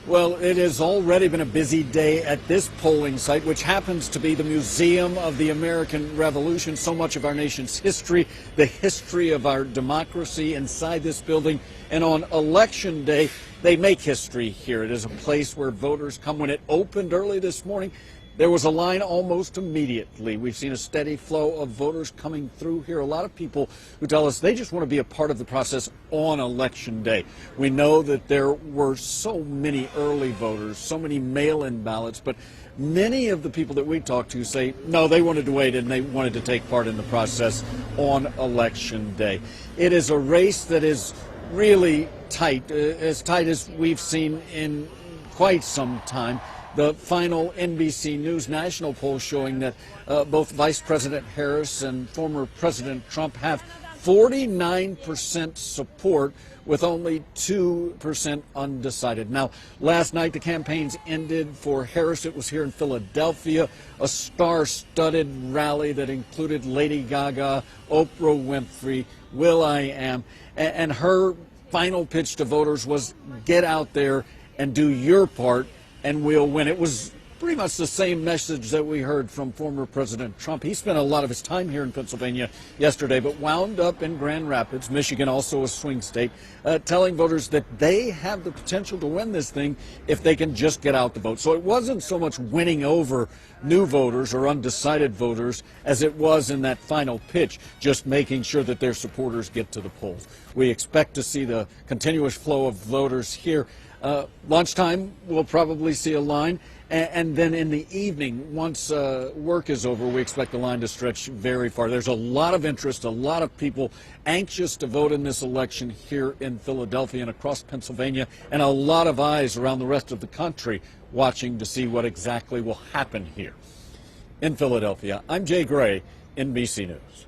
Well, it has already been a busy day at this polling site, which happens to be the Museum of the American Revolution. So much of our nation's history, the history of our democracy inside this building. And on Election Day, they make history here. It is a place where voters come. When it opened early this morning, there was a line almost immediately. We've seen a steady flow of voters coming through here. A lot of people who tell us they just want to be a part of the process on Election Day. We know that there were so many early voters, so many mail-in ballots, but many of the people that we talked to say, no, they wanted to wait and they wanted to take part in the process on Election Day. It is a race that is really tight as we've seen in quite some time. The final NBC News national poll showing that both Vice President Harris and former President Trump have 49% support with only 2% undecided. Now, last night the campaigns ended for Harris. It was here in Philadelphia, a star-studded rally that included Lady Gaga, Oprah Winfrey, will.i.am, and her final pitch to voters was get out there and do your part and we'll win. It was pretty much the same message that we heard from former President Trump. He spent a lot of his time here in Pennsylvania yesterday, but wound up in Grand Rapids, Michigan, also a swing state, telling voters that they have the potential to win this thing if they can just get out to vote. So it wasn't so much winning over new voters or undecided voters as it was in that final pitch, just making sure that their supporters get to the polls. We expect to see the continuous flow of voters here. Lunchtime, we'll probably see a line, and then in the evening, once work is over, we expect the line to stretch very far. There's a lot of interest, a lot of people anxious to vote in this election here in Philadelphia and across Pennsylvania, and a lot of eyes around the rest of the country watching to see what exactly will happen here. In Philadelphia, I'm Jay Gray, NBC News.